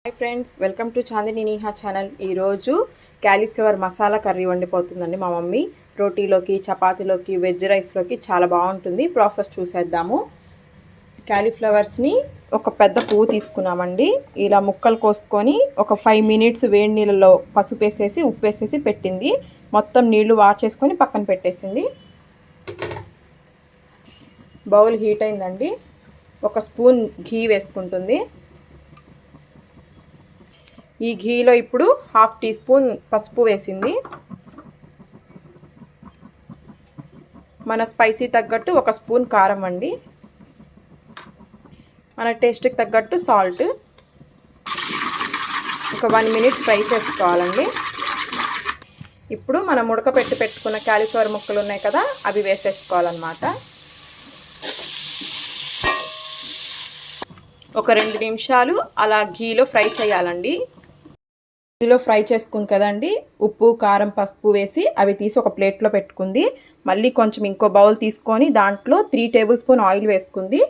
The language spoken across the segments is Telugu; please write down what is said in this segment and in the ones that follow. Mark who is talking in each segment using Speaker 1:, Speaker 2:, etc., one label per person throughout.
Speaker 1: Hi friends, welcome to Chandini Neha channel. ఈరోజు క్యాలీఫ్లవర్ మసాలా కర్రీ వండిపోతుందండి మా మమ్మీ. రోటీలోకి, చపాతీలోకి, వెజ్ రైస్లోకి చాలా బాగుంటుంది. ప్రాసెస్ చూసేద్దాము. క్యాలీఫ్లవర్స్ని ఒక పెద్ద పువ్వు తీసుకున్నామండి. ఇలా ముక్కలు కోసుకొని ఒక 5 మినిట్స్ వేడి నీళ్ళలో పసుపు వేసేసి ఉప్పు వేసేసి పెట్టింది. మొత్తం నీళ్లు వాచేసుకొని పక్కన పెట్టేసింది. బౌల్ హీట్ అయిందండి. ఒక స్పూన్ ఘీ వేసుకుంటుంది. ఈ ఘీలో ఇప్పుడు 1/2 టీ స్పూన్ పసుపు వేసింది. మన స్పైసీ తగ్గట్టు 1 స్పూన్ కారం అండి. మన టేస్ట్కి తగ్గట్టు సాల్ట్. ఒక 1 మినిట్ ఫ్రై చేసుకోవాలండి. ఇప్పుడు మనం పెట్టుకున్న క్యాలీఫ్లవర్ ముక్కలు ఉన్నాయి కదా, అవి వేసేసుకోవాలన్నమాట. ఒక 2 నిమిషాలు అలా ఘీలో ఫ్రై చేయాలండి. ఘీలో ఫ్రై చేసుకుంది కదండి, ఉప్పు, కారం, పసుపు వేసి అవి తీసి ఒక ప్లేట్లో పెట్టుకుంది. మళ్ళీ కొంచెం ఇంకో బౌల్ తీసుకొని దాంట్లో 3 టేబుల్ స్పూన్ ఆయిల్ వేసుకుంది.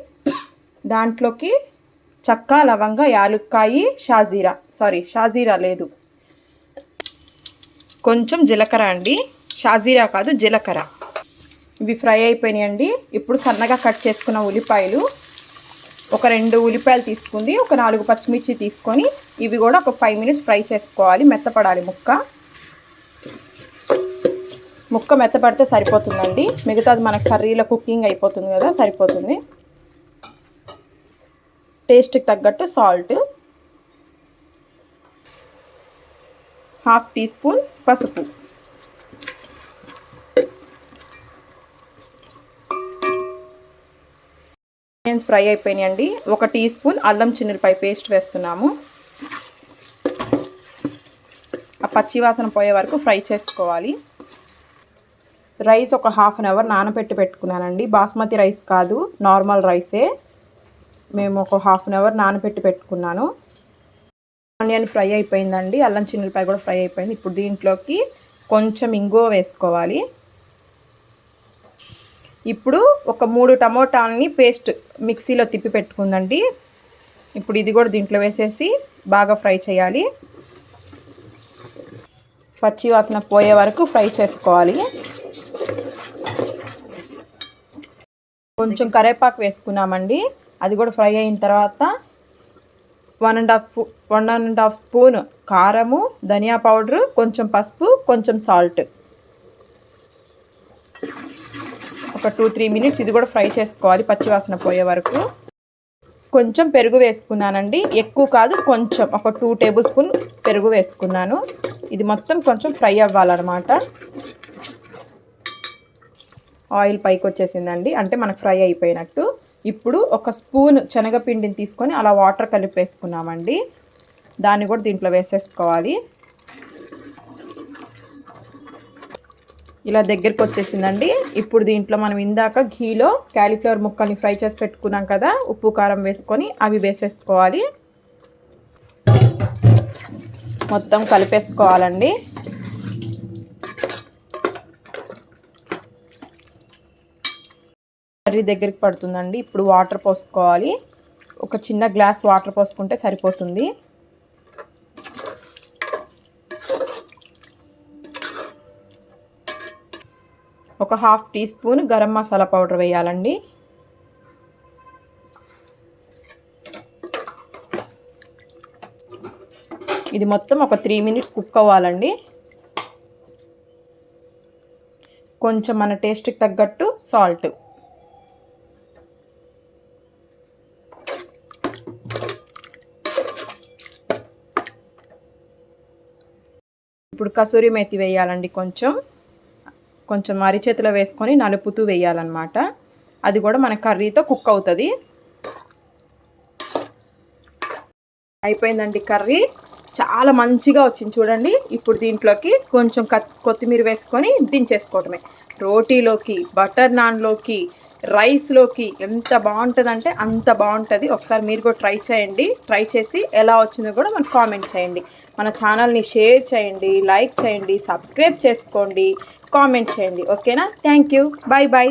Speaker 1: దాంట్లోకి చెక్క, లవంగ, యాలుక్కాయి, షాజీరా లేదు, కొంచెం జీలకర్ర అండి. షాజీరా కాదు, జీలకర్ర. ఇవి ఫ్రై అయిపోయినాయండి. ఇప్పుడు సన్నగా కట్ చేసుకున్న ఉల్లిపాయలు, ఒక 2 ఉల్లిపాయలు తీసుకుంది. ఒక 4 పచ్చిమిర్చి తీసుకొని ఇవి కూడా ఒక 5 మినిట్స్ ఫ్రై చేసుకోవాలి. మెత్తపడాలి ముక్క మెత్తపడితే సరిపోతుందండి. మిగతాది మన కర్రీలో కుకింగ్ అయిపోతుంది కదా, సరిపోతుంది. టేస్ట్కి తగ్గట్టు సాల్ట్, 1/2 టీ స్పూన్ పసుపు, ఆనియన్స్ ఫ్రై అయిపోయినాయండి. 1 టీ స్పూన్ అల్లం చిన్నులపాయ పేస్ట్ వేస్తున్నాము. ఆ పచ్చి వాసన పోయే వరకు ఫ్రై చేసుకోవాలి. రైస్ ఒక 1/2 అవర్ నానబెట్టి పెట్టుకున్నానండి. బాస్మతి రైస్ కాదు, నార్మల్ రైసే. మేము ఒక 1/2 అవర్ నానబెట్టి పెట్టుకున్నాను. ఆనియన్ ఫ్రై అయిపోయిందండి. అల్లం చిన్నులపాయ కూడా ఫ్రై అయిపోయింది. ఇప్పుడు దీంట్లోకి కొంచెం ఇంగువ వేసుకోవాలి. ఇప్పుడు ఒక 3 టమోటాలని పేస్ట్ మిక్సీలో తిప్పి పెట్టుకుందండి. ఇప్పుడు ఇది కూడా దీంట్లో వేసేసి బాగా ఫ్రై చేయాలి. పచ్చి వాసన పోయే వరకు ఫ్రై చేసుకోవాలి. కొంచెం కరివేపాకు వేసుకున్నామండి. అది కూడా ఫ్రై అయిన తర్వాత 1.5 స్పూన్ కారము, ధనియా పౌడరు, కొంచెం పసుపు, కొంచెం సాల్ట్, ఒక 2-3 మినిట్స్ ఇది కూడా ఫ్రై చేసుకోవాలి పచ్చివాసన పోయే వరకు. కొంచెం పెరుగు వేసుకున్నానండి. ఎక్కువ కాదు, కొంచెం ఒక 2 టేబుల్ స్పూన్ పెరుగు వేసుకున్నాను. ఇది మొత్తం కొంచెం ఫ్రై అవ్వాలన్నమాట. ఆయిల్ పైకి వచ్చేసిందండి, అంటే మనకు ఫ్రై అయిపోయినట్టు. ఇప్పుడు 1 స్పూన్ శనగపిండిని తీసుకొని అలా వాటర్ కలిపి వేసుకున్నామండి. దాన్ని కూడా దీంట్లో వేసేసుకోవాలి. ఇలా దగ్గరికి వచ్చేసిందండి. ఇప్పుడు దీంట్లో మనం ఇందాక ఘీలో క్యాలీఫ్లవర్ ముక్కల్ని ఫ్రై చేసి పెట్టుకున్నాం కదా, ఉప్పు కారం వేసుకొని అవి వేసేసుకోవాలి. మొత్తం కలిపేసుకోవాలండి. కర్రీ దగ్గరికి పడుతుందండి. ఇప్పుడు వాటర్ పోసుకోవాలి. ఒక చిన్న గ్లాస్ వాటర్ పోసుకుంటే సరిపోతుంది. ఒక 1/2 teaspoon garam masala powder వేయాలండి. ఇది మొత్తం ఒక 3 మినిట్స్ కుక్ అవ్వాలండి. కొంచెం మన టేస్ట్కి తగ్గట్టు సాల్ట్, ఇప్పుడు కసూరి మేతి వేయాలండి. కొంచెం అరిచేతిలో వేసుకొని నలుపుతూ వేయాలన్నమాట. అది కూడా మన కర్రీతో కుక్ అవుతుంది. అయిపోయిందండి కర్రీ, చాలా మంచిగా వచ్చింది చూడండి. ఇప్పుడు దీంట్లోకి కొంచెం కొత్తిమీర వేసుకొని దించేసుకోవటమే. రోటీలోకి, బటర్ నాన్లోకి, రైస్లోకి ఎంత బాగుంటుందంటే అంత బాగుంటుంది. ఒకసారి మీరు కూడా ట్రై చేయండి. ట్రై చేసి ఎలా వచ్చిందో కూడా మనకు కామెంట్ చేయండి. మన ఛానల్ని షేర్ చేయండి, లైక్ చేయండి, సబ్స్క్రైబ్ చేసుకోండి, కామెంట్ చేయండి. ఓకేనా? Thank you. Bye bye.